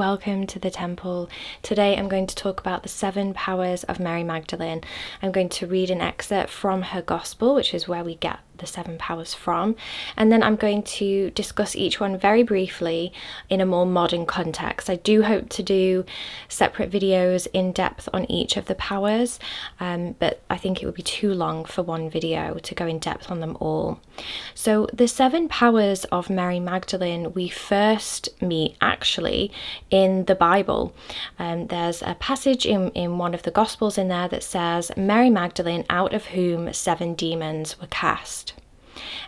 welcome to the temple. Today I'm going to talk about the 7 powers of Mary Magdalene. I'm going to read an excerpt from her gospel, which is where we get the 7 powers from, and then I'm going to discuss each one very briefly in a more modern context. I do hope to do separate videos in depth on each of the powers, but I think it would be too long for one video to go in depth on them all. So the 7 powers of Mary Magdalene we first meet actually in the Bible. There's a passage in one of the Gospels in there that says, Mary Magdalene, out of whom 7 demons were cast.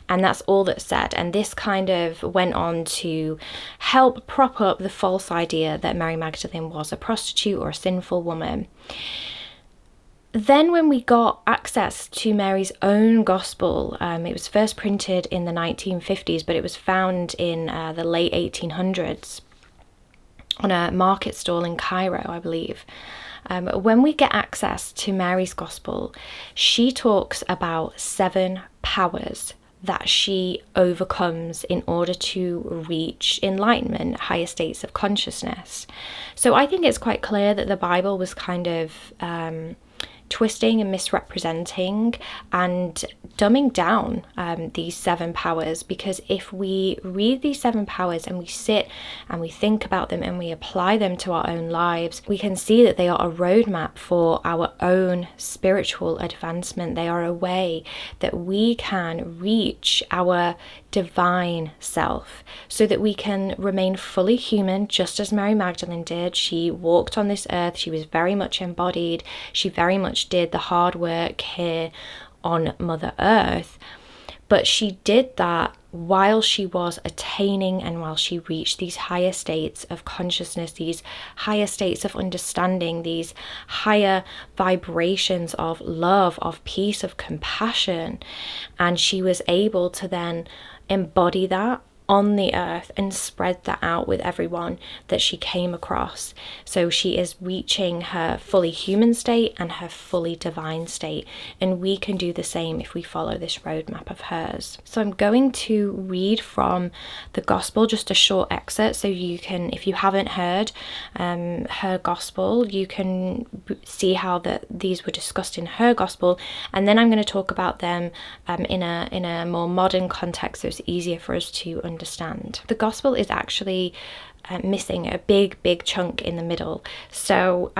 And that's all that's said. And this kind of went on to help prop up the false idea that Mary Magdalene was a prostitute or a sinful woman. Then when we got access to Mary's own gospel, it was first printed in the 1950s, but it was found in the late 1800s on a market stall in Cairo, I believe. When we get access to Mary's gospel, she talks about 7 powers that she overcomes in order to reach enlightenment, higher states of consciousness. So I think it's quite clear that the Bible was kind of twisting and misrepresenting and dumbing down these 7 powers, because if we read these 7 powers and we sit and we think about them and we apply them to our own lives, we can see that they are a roadmap for our own spiritual advancement. They are a way that we can reach our divine self so that we can remain fully human, just as Mary Magdalene did. She walked on this earth, she was very much embodied, she very much did the hard work here on Mother Earth, but she did that while she was attaining and while she reached these higher states of consciousness, these higher states of understanding, these higher vibrations of love, of peace, of compassion. And she was able to then embody that on the earth and spread that out with everyone that she came across. So she is reaching her fully human state and her fully divine state, and we can do the same if we follow this roadmap of hers. So I'm going to read from the gospel, just a short excerpt, so you can, if you haven't heard her gospel, you can see how these were discussed in her gospel, and then I'm going to talk about them in a more modern context, so it's easier for us to understand. The gospel is actually missing a big chunk in the middle. So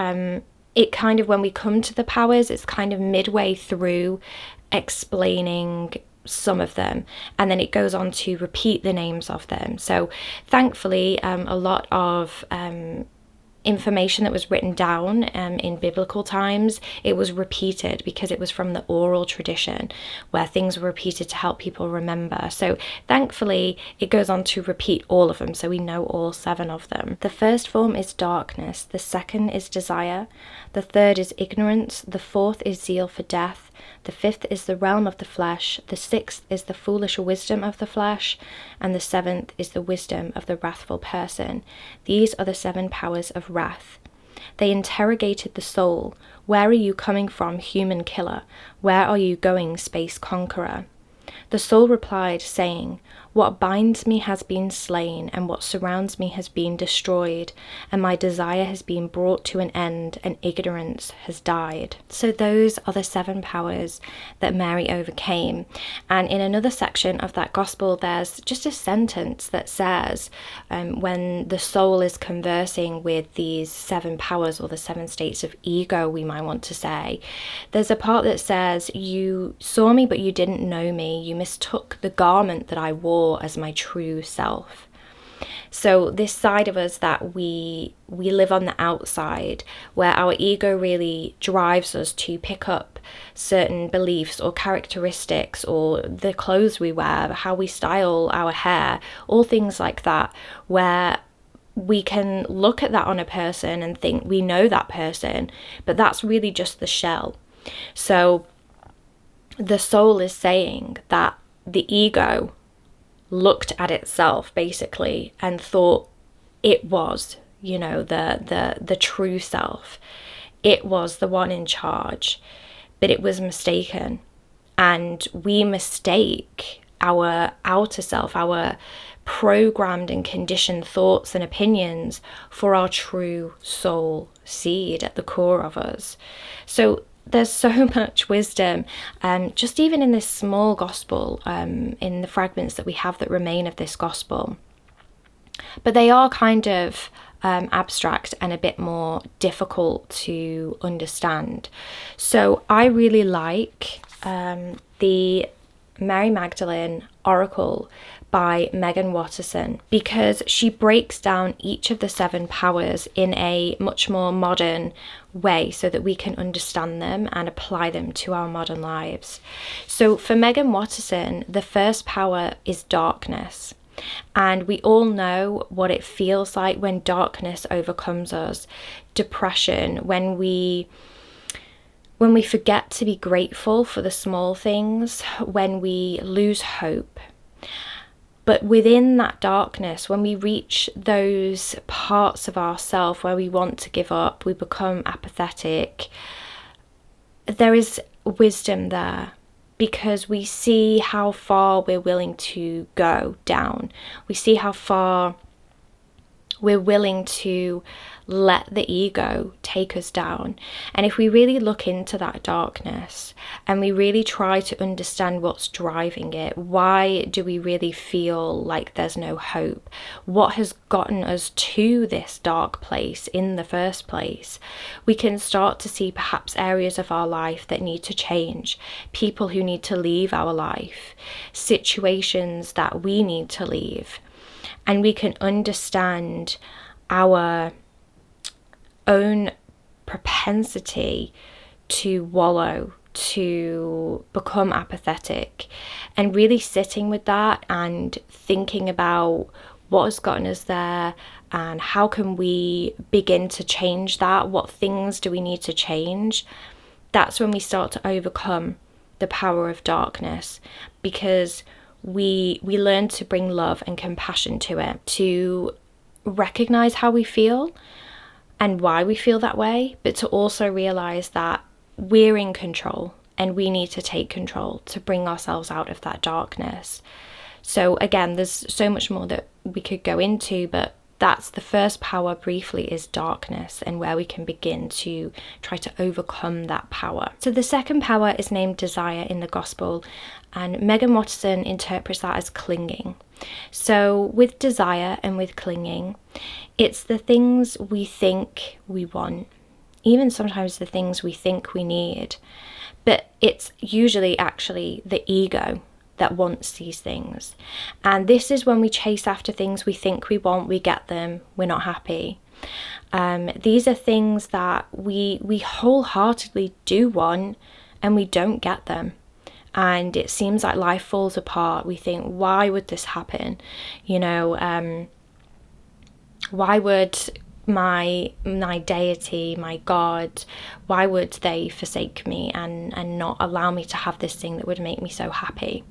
it kind of, when we come to the powers, it's kind of midway through explaining some of them, and then it goes on to repeat the names of them. So thankfully a lot of information that was written down in biblical times, it was repeated because it was from the oral tradition where things were repeated to help people remember. So thankfully it goes on to repeat all of them, so we know all 7 of them. The first form is darkness, the second is desire, the third is ignorance, the fourth is zeal for death, the 5th is the realm of the flesh, the 6th is the foolish wisdom of the flesh, and the 7th is the wisdom of the wrathful person. These are the 7 powers of wrath. They interrogated the soul. Where are you coming from, human killer? Where are you going, space conqueror? The soul replied, saying, what binds me has been slain, and what surrounds me has been destroyed, and my desire has been brought to an end, and ignorance has died. So those are the 7 powers that Mary overcame. And in another section of that gospel, there's just a sentence that says, when the soul is conversing with these 7 powers, or the 7 states of ego, we might want to say, there's a part that says, you saw me but you didn't know me, you mistook the garment that I wore as my true self. So this side of us that we live on the outside, where our ego really drives us to pick up certain beliefs or characteristics, or the clothes we wear, how we style our hair, all things like that, where we can look at that on a person and think we know that person, but that's really just the shell. So the soul is saying that the ego looked at itself basically and thought it was, the true self. It was the one in charge, but it was mistaken. And we mistake our outer self, our programmed and conditioned thoughts and opinions for our true soul seed at the core of us. So there's so much wisdom, just even in this small gospel, in the fragments that we have that remain of this gospel. But they are kind of abstract and a bit more difficult to understand. So I really like the Mary Magdalene Oracle by Megan Watterson, because she breaks down each of the 7 powers in a much more modern way so that we can understand them and apply them to our modern lives. So for Megan Watterson, the first power is darkness. And we all know what it feels like when darkness overcomes us. Depression, when we forget to be grateful for the small things, when we lose hope. But within that darkness, when we reach those parts of ourselves where we want to give up, we become apathetic, there is wisdom there, because we see how far we're willing to go down. We see how far we're willing to let the ego take us down. And if we really look into that darkness and we really try to understand what's driving it, why do we really feel like there's no hope? What has gotten us to this dark place in the first place? We can start to see perhaps areas of our life that need to change, people who need to leave our life, situations that we need to leave. And we can understand our own propensity to wallow, to become apathetic, and really sitting with that and thinking about what has gotten us there and how can we begin to change that, what things do we need to change. That's when we start to overcome the power of darkness, because we learn to bring love and compassion to it, to recognize how we feel and why we feel that way, but to also realize that we're in control and we need to take control to bring ourselves out of that darkness. So again, there's so much more that we could go into, but that's the first power briefly, is darkness, and where we can begin to try to overcome that power. So the second power is named desire in the gospel, and Megan Watterson interprets that as clinging. So with desire and with clinging, it's the things we think we want, even sometimes the things we think we need, but it's usually actually the ego that wants these things. And this is when we chase after things we think we want, we get them, we're not happy. These are things that we wholeheartedly do want and we don't get them. And it seems like life falls apart. We think, why would this happen? Why would my deity, my God, why would they forsake me and not allow me to have this thing that would make me so happy?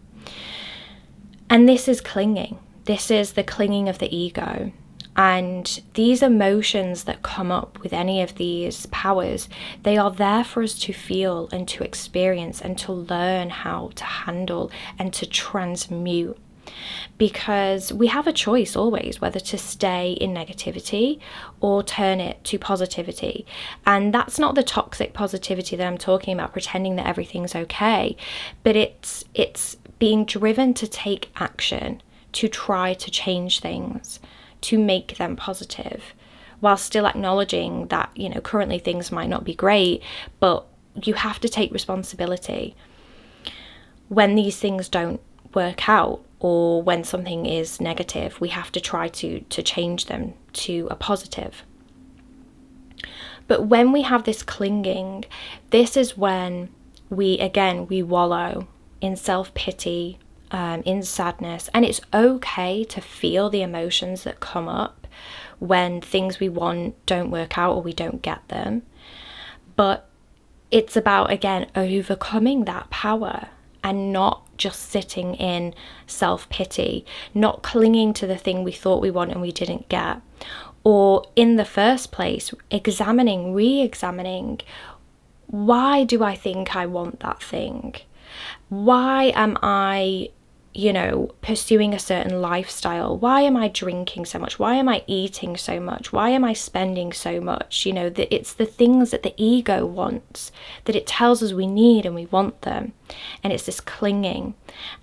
And this is clinging. This is the clinging of the ego. And these emotions that come up with any of these powers, they are there for us to feel and to experience and to learn how to handle and to transmute. Because we have a choice always whether to stay in negativity or turn it to positivity. And that's not the toxic positivity that I'm talking about, pretending that everything's okay, but it's being driven to take action, to try to change things, to make them positive, while still acknowledging that, currently things might not be great, but you have to take responsibility when these things don't work out, or when something is negative. We have to try to change them to a positive. But when we have this clinging, this is when we wallow in self-pity, in sadness. And it's okay to feel the emotions that come up when things we want don't work out or we don't get them. But it's about, again, overcoming that power and not just sitting in self-pity, not clinging to the thing we thought we want and we didn't get. Or in the first place, re-examining, why do I think I want that thing? Why am I pursuing a certain lifestyle? Why am I drinking so much? Why am I eating so much? Why am I spending so much? That it's the things that the ego wants, that it tells us we need and we want them. And it's this clinging,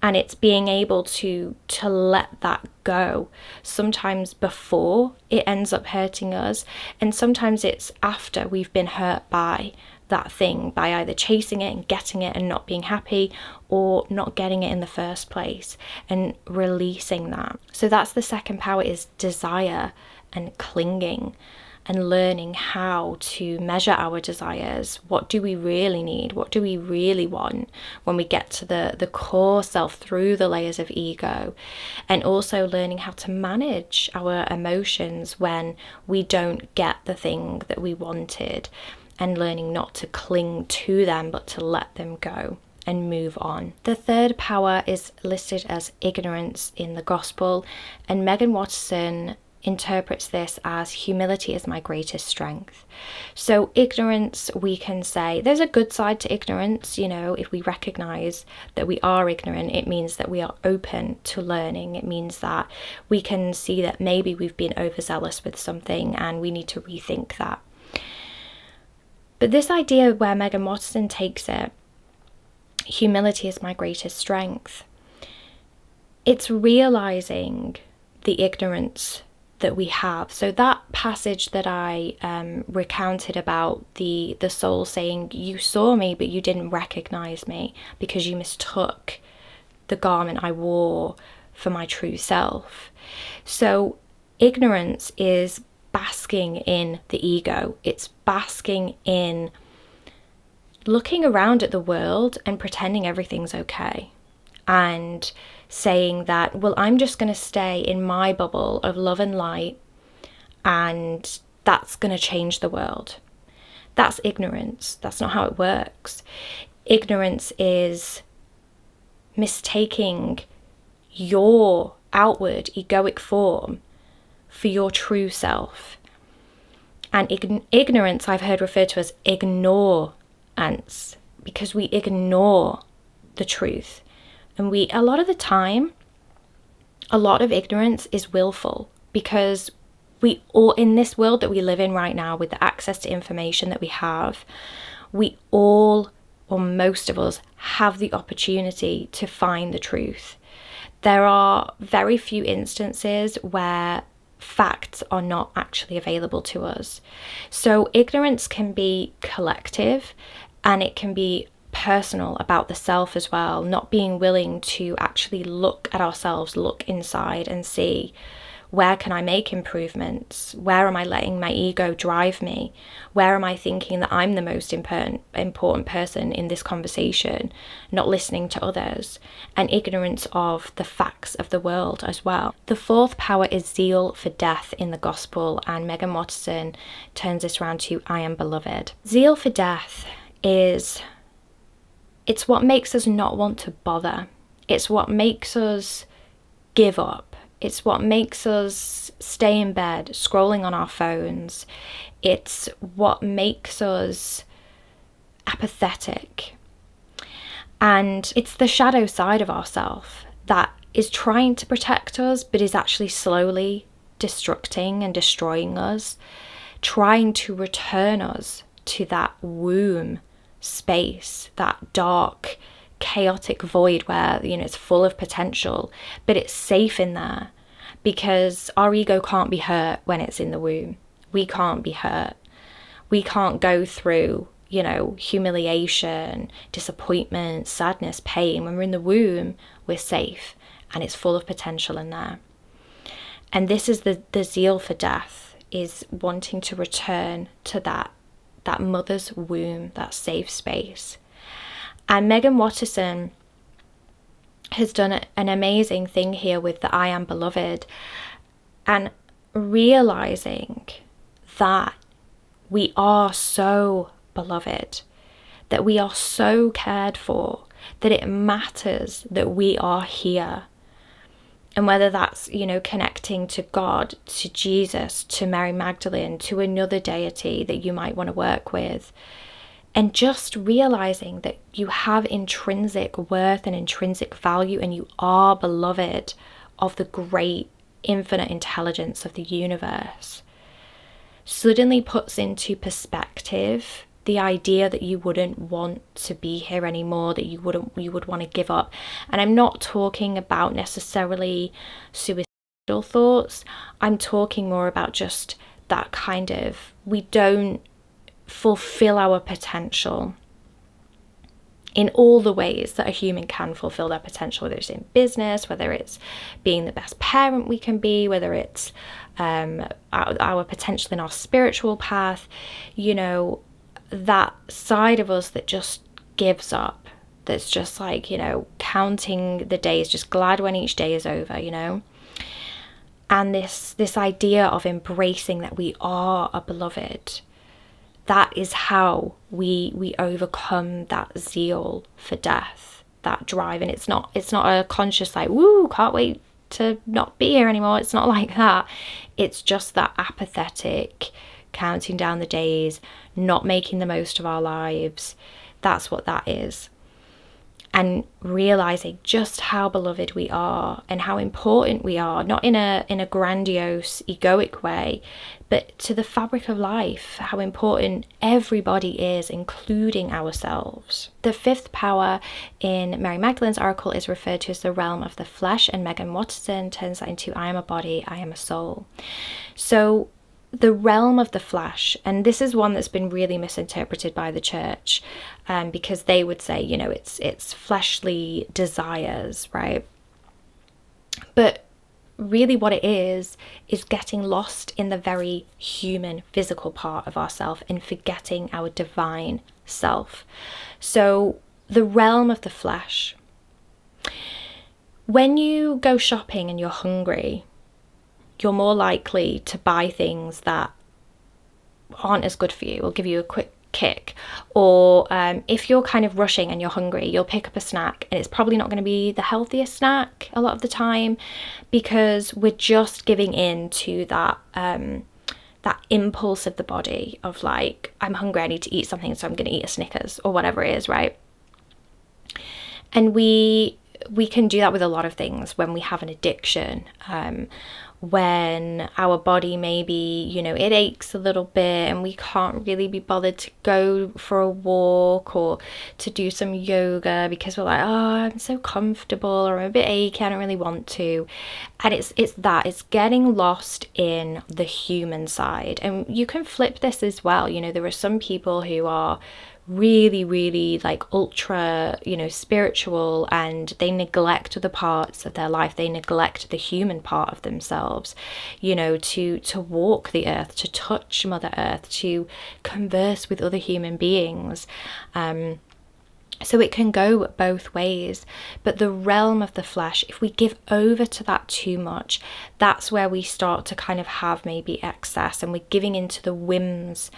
and it's being able to let that go. Sometimes before it ends up hurting us, and sometimes it's after we've been hurt by that thing, by either chasing it and getting it and not being happy, or not getting it in the first place, and releasing that. So that's the second power, is desire and clinging, and learning how to measure our desires. What do we really need? What do we really want when we get to the core self through the layers of ego? And also learning how to manage our emotions when we don't get the thing that we wanted, and learning not to cling to them, but to let them go and move on. The third power is listed as ignorance in the gospel, and Megan Watterson interprets this as humility is my greatest strength. So ignorance, we can say there's a good side to ignorance. If we recognize that we are ignorant, it means that we are open to learning. It means that we can see that maybe we've been overzealous with something and we need to rethink that. But this idea where Megan Watterson takes it, humility is my greatest strength, it's realizing the ignorance that we have. So that passage that I recounted about the soul saying, you saw me, but you didn't recognize me because you mistook the garment I wore for my true self. So ignorance is basking in the ego. It's basking in looking around at the world and pretending everything's okay, and saying that, well, I'm just going to stay in my bubble of love and light, and that's going to change the world. That's ignorance. That's not how it works. Ignorance is mistaking your outward egoic form for your true self. And ignorance I've heard referred to as ignorance, because we ignore the truth. And a lot of the time, a lot of ignorance is willful, because we all, in this world that we live in right now, with the access to information that we have, we all, or most of us, have the opportunity to find the truth. There are very few instances where facts are not actually available to us. So ignorance can be collective, and it can be personal, about the self as well, not being willing to actually look at ourselves, look inside and see, where can I make improvements? Where am I letting my ego drive me? Where am I thinking that I'm the most important person in this conversation, not listening to others? And ignorance of the facts of the world as well. The fourth power is zeal for death in the gospel, and Megan Watterson turns this around to I am beloved. Zeal for death it's what makes us not want to bother. It's what makes us give up. It's what makes us stay in bed, scrolling on our phones. It's what makes us apathetic. And it's the shadow side of ourself that is trying to protect us, but is actually slowly destructing and destroying us, trying to return us to that womb space, that dark, chaotic void where, it's full of potential, but it's safe in there, because our ego can't be hurt when it's in the womb. We can't be hurt. We can't go through, humiliation, disappointment, sadness, pain. When we're in the womb, we're safe, and it's full of potential in there. And this is the zeal for death, is wanting to return to that mother's womb, that safe space. And Megan Watterson has done an amazing thing here with the I am beloved, and realizing that we are so beloved, that we are so cared for, that it matters that we are here. And whether that's, connecting to God, to Jesus, to Mary Magdalene, to another deity that you might want to work with, And just realizing that you have intrinsic worth and intrinsic value, and you are beloved of the great infinite intelligence of the universe, suddenly puts into perspective the idea that you wouldn't want to be here anymore, that you would want to give up. And I'm not talking about necessarily suicidal thoughts. I'm talking more about just that kind of, we don't fulfill our potential in all the ways that a human can fulfill their potential, whether it's in business, whether it's being the best parent we can be, whether it's our potential in our spiritual path, you know, that side of us that just gives up, that's just like, you know, counting the days, just glad when each day is over, you know. And this idea of embracing that we are a beloved, that is how we overcome that zeal for death, that drive. And it's not a conscious like, woo, can't wait to not be here anymore. It's not like that. It's just that apathetic counting down the days, not making the most of our lives. That's what that is. And realizing just how beloved we are and how important we are, not in a grandiose, egoic way, but to the fabric of life, how important everybody is, including ourselves. The fifth power in Mary Magdalene's oracle is referred to as the realm of the flesh, and Megan Watterson turns that into I am a body, I am a soul. So the realm of the flesh, and this is one that's been really misinterpreted by the church, because they would say, you know, it's fleshly desires, right? But really what it is getting lost in the very human physical part of ourself and forgetting our divine self. So the realm of the flesh, when you go shopping and you're hungry, you're more likely to buy things that aren't as good for you or give you a quick kick. Or if you're kind of rushing and you're hungry, you'll pick up a snack, and it's probably not going to be the healthiest snack a lot of the time, because we're just giving in to that impulse of the body of like, I'm hungry, I need to eat something, so I'm going to eat a Snickers or whatever it is, right? And we can do that with a lot of things when we have an addiction. When our body maybe, you know, it aches a little bit and we can't really be bothered to go for a walk or to do some yoga because we're like, oh, I'm so comfortable, or I'm a bit achy, I don't really want to. And it's getting lost in the human side. And you can flip this as well. You know, there are some people who are really, really like ultra, you know, spiritual, and they neglect the parts of their life. They neglect the human part of themselves, you know, to walk the earth, to touch Mother Earth, to converse with other human beings. So it can go both ways. But the realm of the flesh, if we give over to that too much, that's where we start to kind of have maybe excess, and we're giving into the whims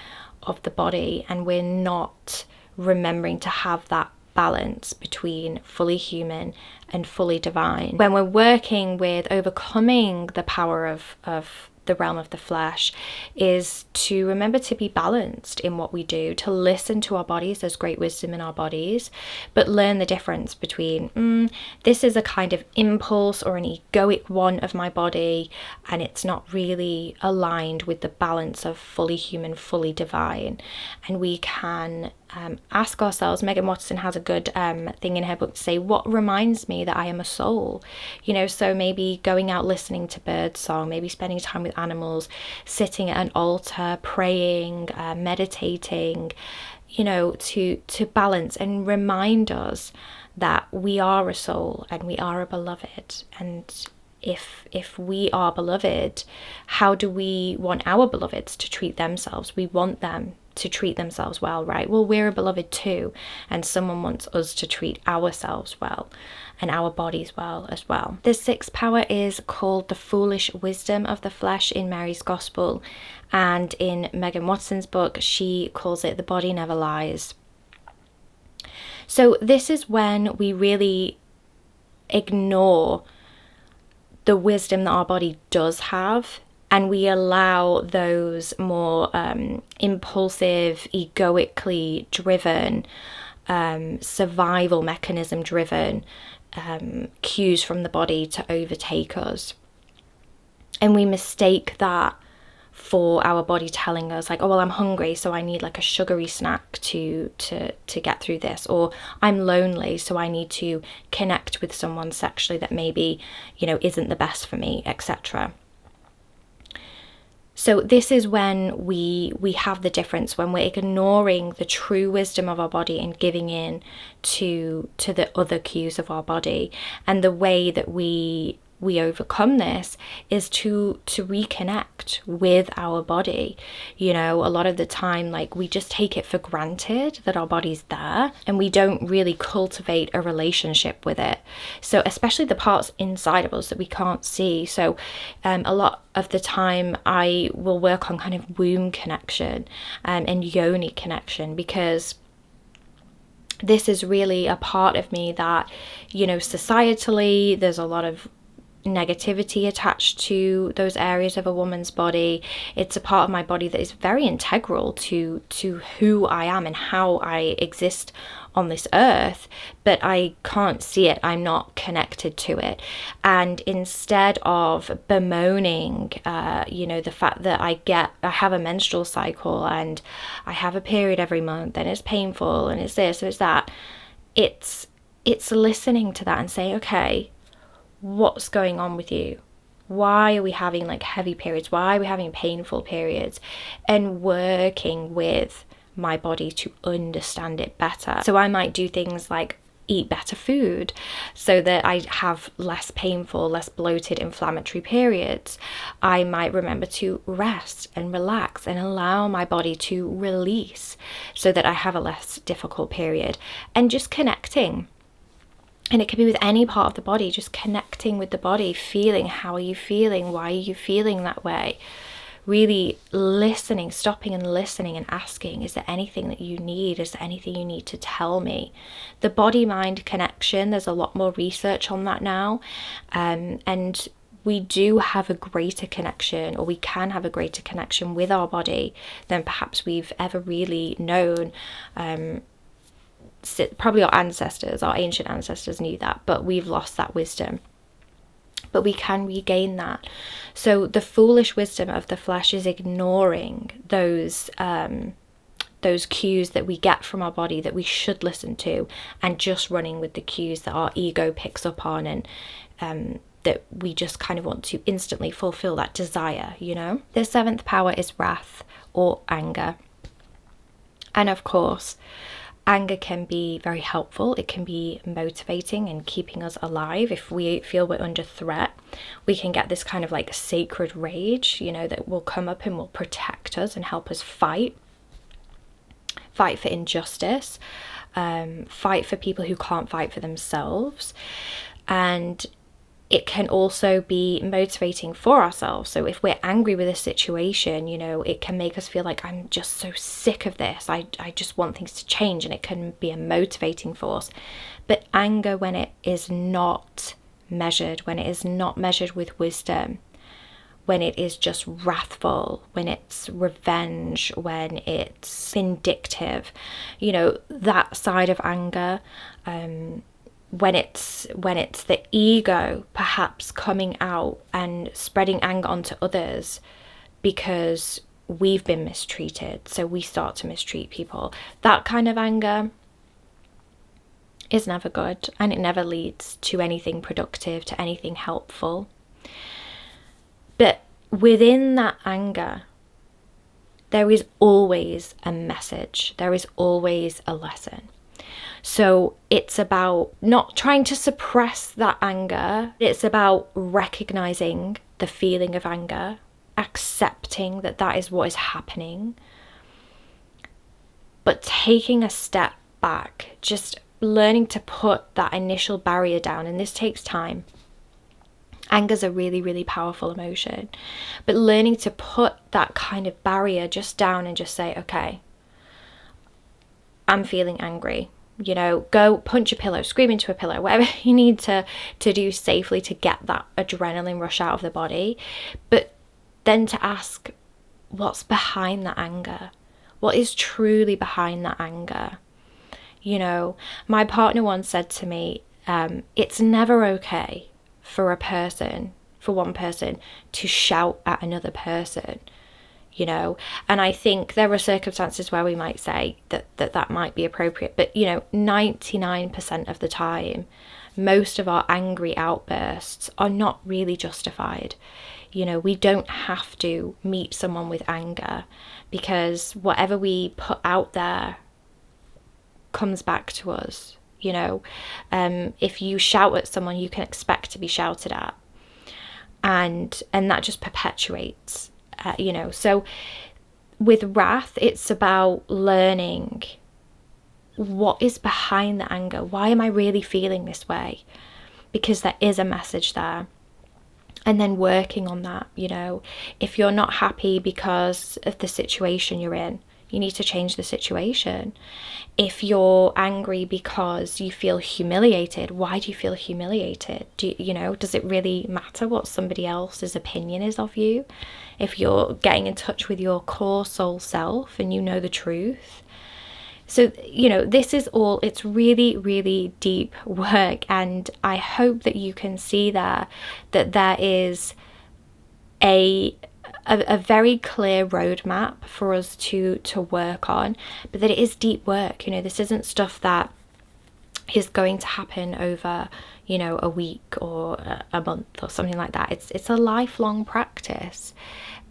of the body, and we're not remembering to have that balance between fully human and fully divine. When we're working with overcoming the power of the realm of the flesh, is to remember to be balanced in what we do, to listen to our bodies. There's great wisdom in our bodies, but learn the difference between this is a kind of impulse or an egoic one of my body, and it's not really aligned with the balance of fully human, fully divine. And we can ask ourselves, Megan Watterson has a good thing in her book to say, what reminds me that I am a soul? You know, so maybe going out listening to bird song, maybe spending time with animals, sitting at an altar, praying, meditating, you know, to balance and remind us that we are a soul and we are a beloved. And if we are beloved, how do we want our beloveds to treat themselves? We want them to treat themselves well, right? Well, we're a beloved too, and someone wants us to treat ourselves well and our bodies well as well. The sixth power is called the foolish wisdom of the flesh in Mary's Gospel, and in Megan Watterson's book she calls it the body never lies. So this is when we really ignore the wisdom that our body does have, and we allow those more impulsive, egoically driven, survival mechanism driven cues from the body to overtake us. And we mistake that for our body telling us like, oh, well, I'm hungry, so I need like a sugary snack to get through this, or I'm lonely, so I need to connect with someone sexually that maybe, you know, isn't the best for me, etc. So this is when we have the difference, when we're ignoring the true wisdom of our body and giving in to the other cues of our body. And the way that we overcome this is to reconnect with our body. You know, a lot of the time, like, we just take it for granted that our body's there, and we don't really cultivate a relationship with it. So especially the parts inside of us that we can't see. So a lot of the time I will work on kind of womb connection and yoni connection, because this is really a part of me that, you know, societally there's a lot of negativity attached to those areas of a woman's body. It's a part of my body that is very integral to who I am and how I exist on this earth, but I can't see it. I'm not connected to it. And instead of bemoaning you know, the fact that I have a menstrual cycle and I have a period every month and it's painful and it's this and it's that, it's listening to that and saying, okay, what's going on with you? Why are we having like heavy periods? Why are we having painful periods? And working with my body to understand it better. So I might do things like eat better food so that I have less painful, less bloated, inflammatory periods. I might remember to rest and relax and allow my body to release so that I have a less difficult period. And just connecting. And it can be with any part of the body, just connecting with the body, feeling, how are you feeling? Why are you feeling that way? Really listening, stopping and listening and asking, is there anything that you need? Is there anything you need to tell me? The body-mind connection, there's a lot more research on that now. And we do have a greater connection, or we can have a greater connection with our body than perhaps we've ever really known. Probably our ancient ancestors knew that, but we've lost that wisdom. But we can regain that. So the foolish wisdom of the flesh is ignoring those cues that we get from our body that we should listen to, and just running with the cues that our ego picks up on, and that we just kind of want to instantly fulfill that desire, you know? The seventh power is wrath or anger. And of course, anger can be very helpful. It can be motivating and keeping us alive. If we feel we're under threat, we can get this kind of like sacred rage, you know, that will come up and will protect us and help us fight for injustice, fight for people who can't fight for themselves. And it can also be motivating for ourselves. So if we're angry with a situation, you know, it can make us feel like, I'm just so sick of this. I just want things to change, and it can be a motivating force. But anger, when it is not measured, when it is not measured with wisdom, when it is just wrathful, when it's revenge, when it's vindictive, you know, that side of anger, when it's the ego perhaps coming out and spreading anger onto others because we've been mistreated, so we start to mistreat people. That kind of anger is never good, and it never leads to anything productive, to anything helpful. But within that anger, there is always a message, there is always a lesson. So it's about not trying to suppress that anger. It's about recognizing the feeling of anger, accepting that that is what is happening, but taking a step back, just learning to put that initial barrier down. And this takes time. Anger's a really, really powerful emotion, but learning to put that kind of barrier just down and just say, okay, I'm feeling angry. You know, go punch a pillow, scream into a pillow, whatever you need to do safely to get that adrenaline rush out of the body. But then to ask, what's behind that anger? What is truly behind that anger? You know, my partner once said to me, it's never okay for one person to shout at another person, you know. And I think there are circumstances where we might say that might be appropriate, but, you know, 99% of the time, most of our angry outbursts are not really justified. You know, we don't have to meet someone with anger, because whatever we put out there comes back to us. You know, if you shout at someone, you can expect to be shouted at, and that just perpetuates, you know. So with wrath, it's about learning what is behind the anger. Why am I really feeling this way? Because there is a message there. And then working on that, you know. If you're not happy because of the situation you're in, you need to change the situation. If you're angry because you feel humiliated, why do you feel humiliated? You know, does it really matter what somebody else's opinion is of you? If you're getting in touch with your core soul self and you know the truth. So, you know, this is all, it's really, really deep work. And I hope that you can see there that there is a very clear roadmap for us to work on, but that it is deep work. You know, this isn't stuff that is going to happen over, you know, a week or a month or something like that. It's a lifelong practice.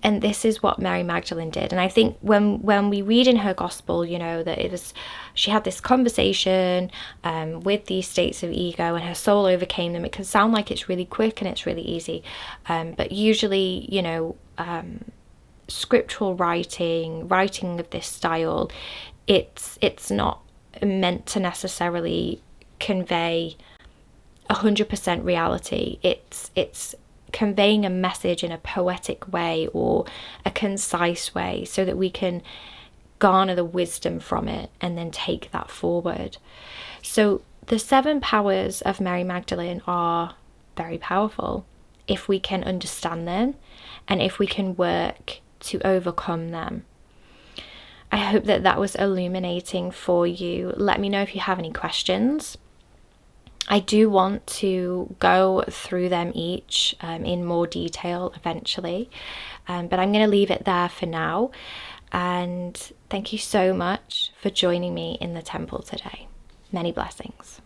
And this is what Mary Magdalene did. And I think when we read in her gospel, you know, that she had this conversation with these states of ego and her soul overcame them. It can sound like it's really quick and it's really easy. But usually, you know, scriptural writing of this style, it's not meant to necessarily convey 100% reality. It's conveying a message in a poetic way or a concise way so that we can garner the wisdom from it and then take that forward. So the 7 powers of Mary Magdalene are very powerful if we can understand them and if we can work to overcome them. I hope that was illuminating for you. Let me know if you have any questions. I do want to go through them each in more detail eventually, but I'm going to leave it there for now. And thank you so much for joining me in the temple today. Many blessings.